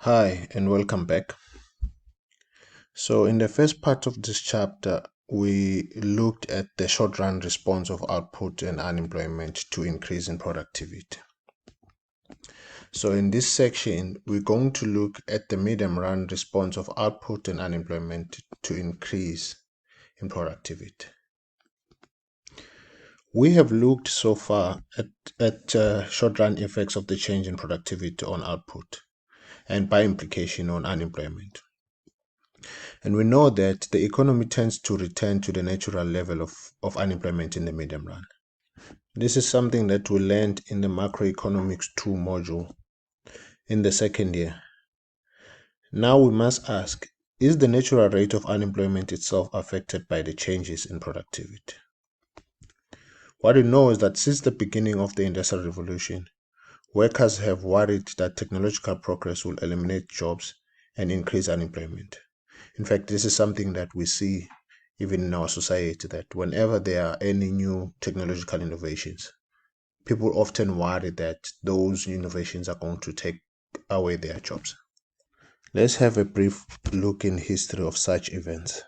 Hi and welcome back. So in the first part of this chapter, we looked at the short-run response of output and unemployment to increase in productivity. So in this section, we're going to look at the medium-run response of output and unemployment to increase in productivity. We have looked so far at short-run effects of the change in productivity on output and by implication on unemployment. And we know that the economy tends to return to the natural level of unemployment in the medium run. This is something that we learned in the Macroeconomics 2 module in the second year. Now we must ask, is the natural rate of unemployment itself affected by the changes in productivity? What we know is that since the beginning of the Industrial Revolution, workers have worried that technological progress will eliminate jobs and increase unemployment. In fact, this is something that we see even in our society, that whenever there are any new technological innovations, people often worry that those innovations are going to take away their jobs. Let's have a brief look in history of such events.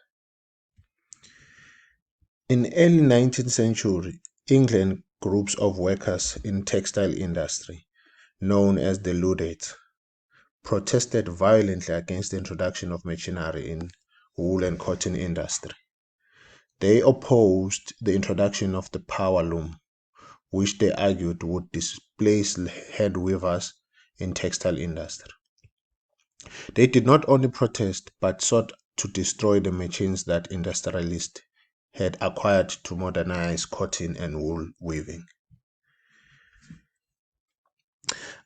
In early 19th century, England, groups of workers in textile industry, known as the Luddites, protested violently against the introduction of machinery in wool and cotton industry. They opposed the introduction of the power loom, which they argued would displace head weavers in textile industry. They did not only protest, but sought to destroy the machines that industrialists had acquired to modernize cotton and wool weaving.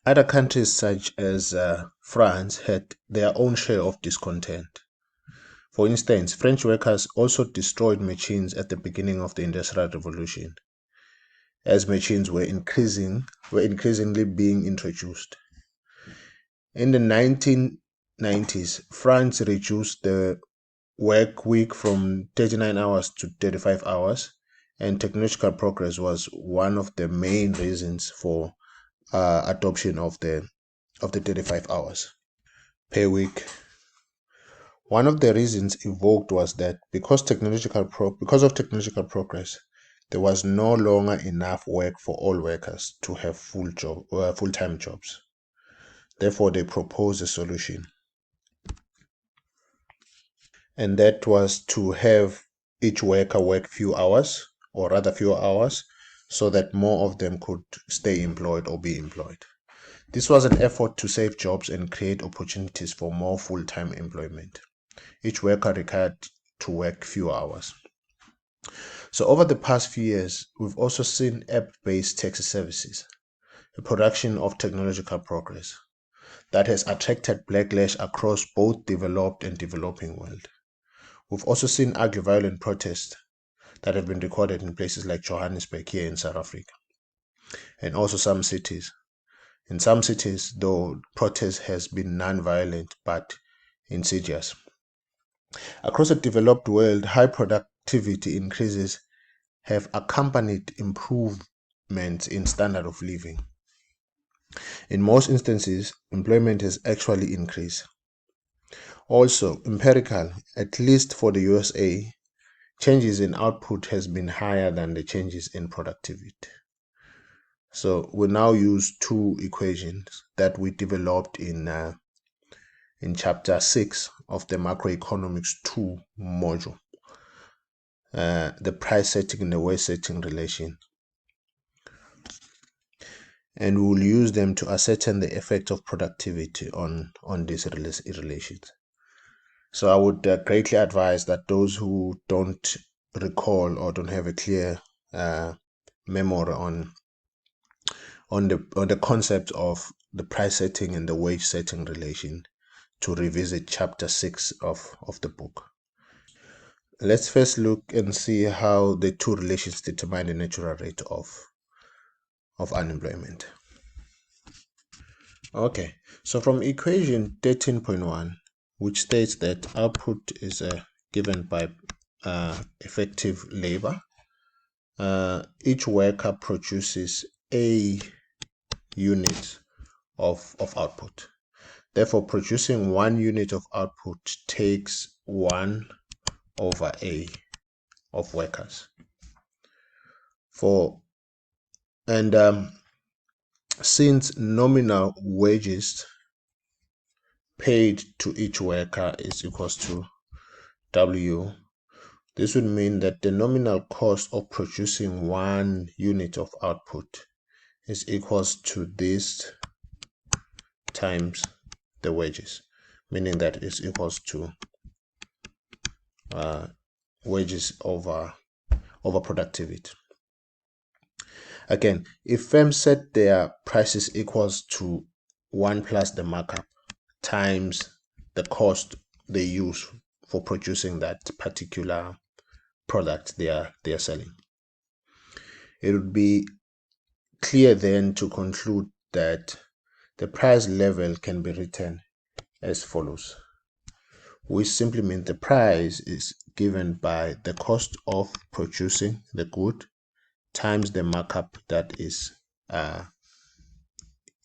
Other countries such as France had their own share of discontent. For instance, French workers also destroyed machines at the beginning of the Industrial Revolution, as machines were increasingly being introduced. In the 1990s, France reduced the work week from 39 hours to 35 hours, and technological progress was one of the main reasons for adoption of the 35 hours per week. One of the reasons evoked was that because of technological progress, there was no longer enough work for all workers to have full-time jobs. Therefore, they proposed a solution, and that was to have each worker work fewer hours, so that more of them could stay employed or be employed. This was an effort to save jobs and create opportunities for more full-time employment. Each worker required to work fewer hours. So over the past few years, we've also seen app-based taxi services, a production of technological progress that has attracted backlash across both developed and developing world. We've also seen ugly violent protests that have been recorded in places like Johannesburg here in South Africa, and also some cities. In some cities, though, protest has been non-violent but insidious. Across the developed world, high productivity increases have accompanied improvements in standard of living. In most instances, employment has actually increased. Also, empirical, at least for the USA, changes in output has been higher than the changes in productivity. So we now use two equations that we developed in chapter 6 of the Macroeconomics 2 module, the price setting and the wage setting relation. And we will use them to ascertain the effect of productivity on these relations. So I would greatly advise that those who don't recall or don't have a clear memory on the concept of the price setting and the wage setting relation to revisit chapter 6 of the book. Let's first look and see how the two relations determine the natural rate of unemployment. Okay, so from equation 13.1, which states that output is given by effective labor, each worker produces a unit of output. Therefore, producing 1 unit of output takes 1 over A of workers. Since nominal wages paid to each worker is equals to W, this would mean that the nominal cost of producing 1 unit of output is equals to this times the wages, meaning that it's equals to wages over productivity. Again, if firms set their prices equals to 1 plus the markup times the cost they use for producing that particular product they are selling, it would be clear then to conclude that the price level can be written as follows, which simply means the price is given by the cost of producing the good times the markup that is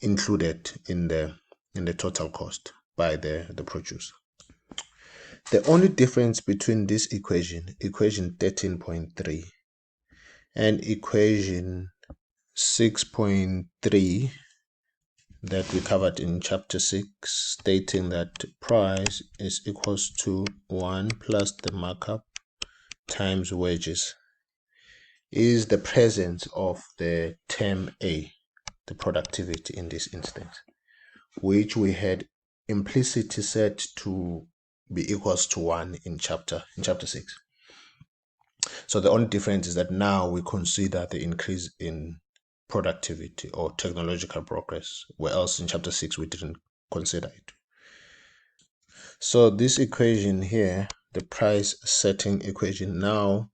included in the total cost by the producer. The only difference between this equation 13.3 and equation 6.3 that we covered in chapter 6, stating that price is equals to 1 plus the markup times wages, is the presence of the term A, the productivity in this instance, which we had implicitly set to be equals to 1 in chapter 6. So the only difference is that now we consider the increase in productivity or technological progress, where else in chapter 6 we didn't consider it. So this equation here, the price setting equation, now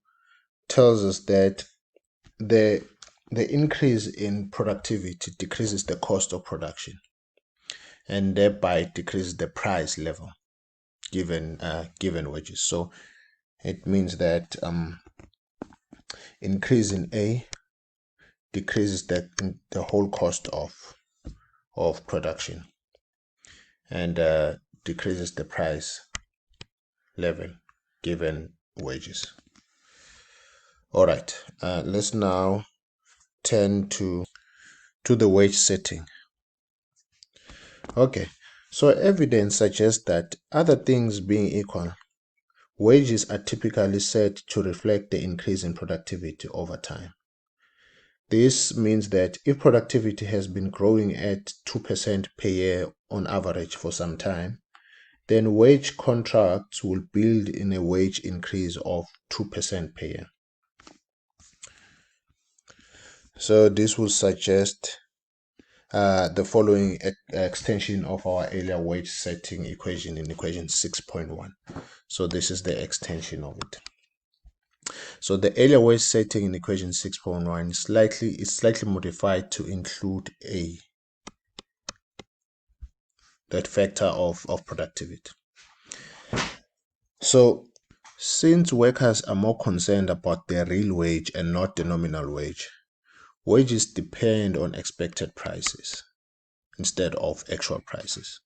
tells us that the increase in productivity decreases the cost of production and thereby decreases the price level given wages. So it means that increase in A decreases the whole cost of production and decreases the price level given wages. All right, let's now turn to the wage setting. Okay, so evidence suggests that, other things being equal, wages are typically set to reflect the increase in productivity over time. This means that if productivity has been growing at 2% per year on average for some time, then wage contracts will build in a wage increase of 2% per year. So this will suggest the following extension of our earlier wage setting equation in equation 6.1. So this is the extension of it. So the earlier wage setting in equation 6.1 is slightly modified to include A, that factor of productivity. So since workers are more concerned about their real wage and not the nominal wage, wages depend on expected prices instead of actual prices.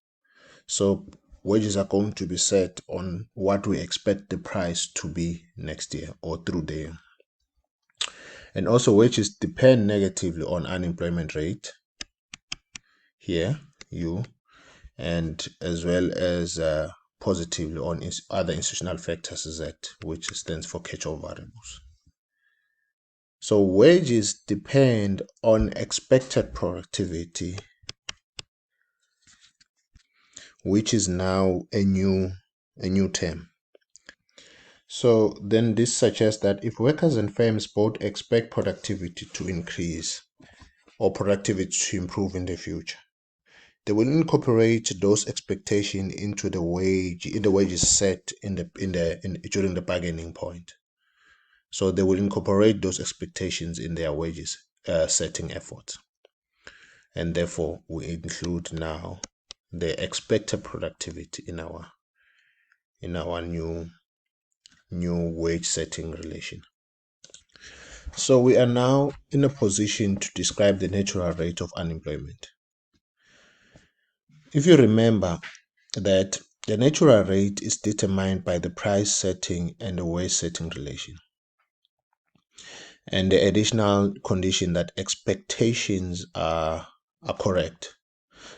So wages are going to be set on what we expect the price to be next year or through the year. And also wages depend negatively on unemployment rate, here, U, and as well as positively on other institutional factors, Z, which stands for catch-all variables. So wages depend on expected productivity, which is now a new term. So then this suggests that if workers and firms both expect productivity to increase or productivity to improve in the future, they will incorporate those expectations into the wages set during the bargaining point. So they will incorporate those expectations in their wages setting efforts, and therefore we include now the expected productivity in our new wage setting relation. So we are now in a position to describe the natural rate of unemployment. if you remember that the natural rate is determined by the price setting and the wage setting relation, and the additional condition that expectations are correct.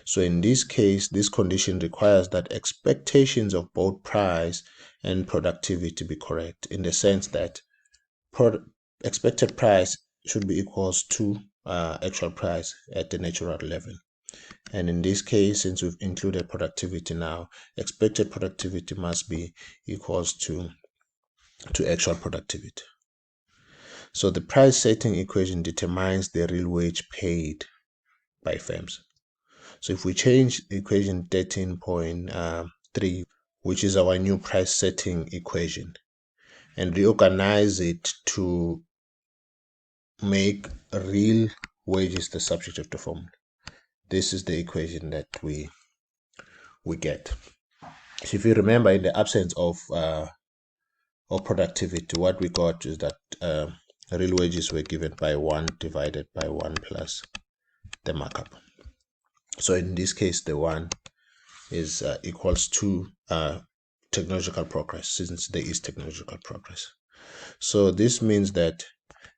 So in this case, this condition requires that expectations of both price and productivity be correct, in the sense that expected price should be equals to actual price at the natural level. And in this case, since we've included productivity now, expected productivity must be equals to actual productivity. So the price setting equation determines the real wage paid by firms. So if we change equation 13.3, which is our new price setting equation, and reorganize it to make real wages the subject of the formula, this is the equation that we get. So if you remember, in the absence of productivity, what we got is that real wages were given by 1 divided by 1 plus the markup. So in this case, the 1 is equals to technological progress, since there is technological progress. So this means that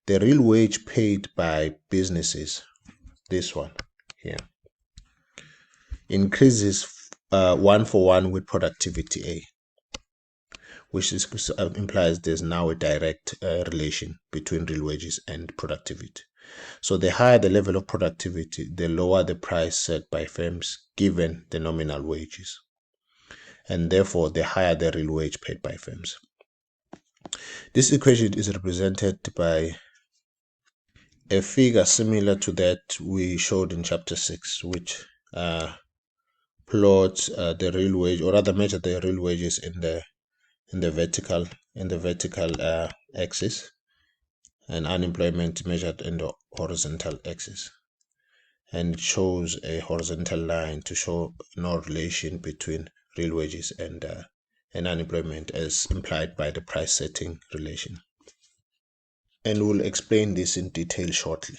the real wage paid by businesses, this one here, increases 1 for 1 with productivity A, which implies there's now a direct relation between real wages and productivity. So the higher the level of productivity, the lower the price set by firms given the nominal wages, and therefore the higher the real wage paid by firms. This equation is represented by a figure similar to that we showed in chapter 6, which plots the real wage, or rather measure the real wages in the vertical axis, and unemployment measured in the horizontal axis. And it shows a horizontal line to show no relation between real wages and unemployment, as implied by the price setting relation. And we'll explain this in detail shortly.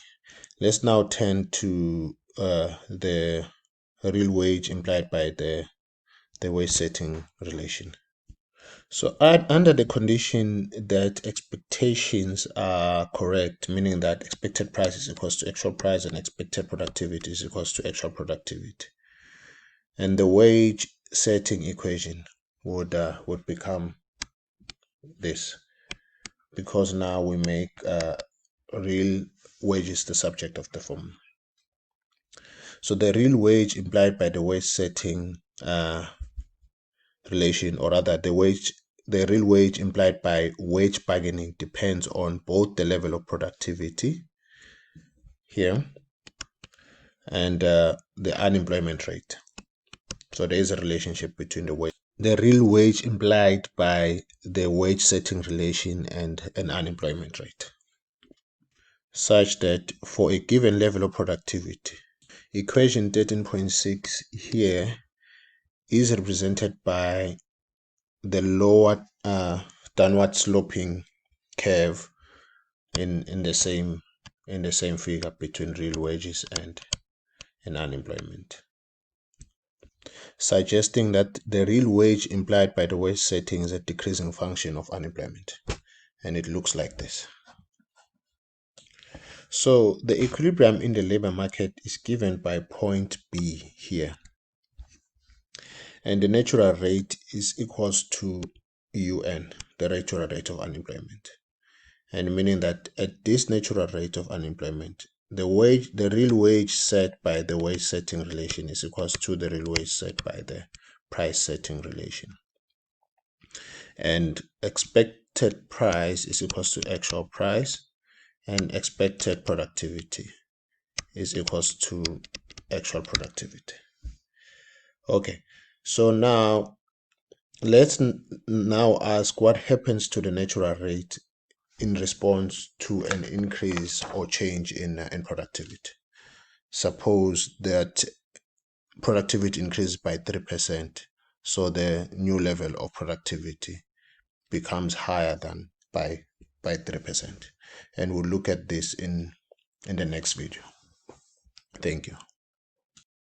Let's now turn to the real wage implied by the wage setting relation. So under the condition that expectations are correct, meaning that expected price is equals to actual price and expected productivity is equals to actual productivity, and the wage setting equation would become this, because now we make real wages the subject of the formula. So the real wage implied by the wage setting relation, or rather the real wage implied by wage bargaining, depends on both the level of productivity here and the unemployment rate. So there is a relationship between the real wage implied by the wage setting relation and an unemployment rate, such that for a given level of productivity, equation 13.6 here is represented by the lower downward sloping curve in the same figure between real wages and unemployment, suggesting that the real wage implied by the wage setting is a decreasing function of unemployment, and it looks like this. So the equilibrium in the labor market is given by point B here, and the natural rate is equals to UN, the natural rate of unemployment, and meaning that at this natural rate of unemployment, the real wage set by the wage setting relation is equals to the real wage set by the price setting relation, and expected price is equals to actual price, and expected productivity is equals to actual productivity. Okay, so now let's now ask what happens to the natural rate in response to an increase or change in productivity. Suppose that productivity increased by 3%, so the new level of productivity becomes higher than by 3%. And we'll look at this in the next video. Thank you.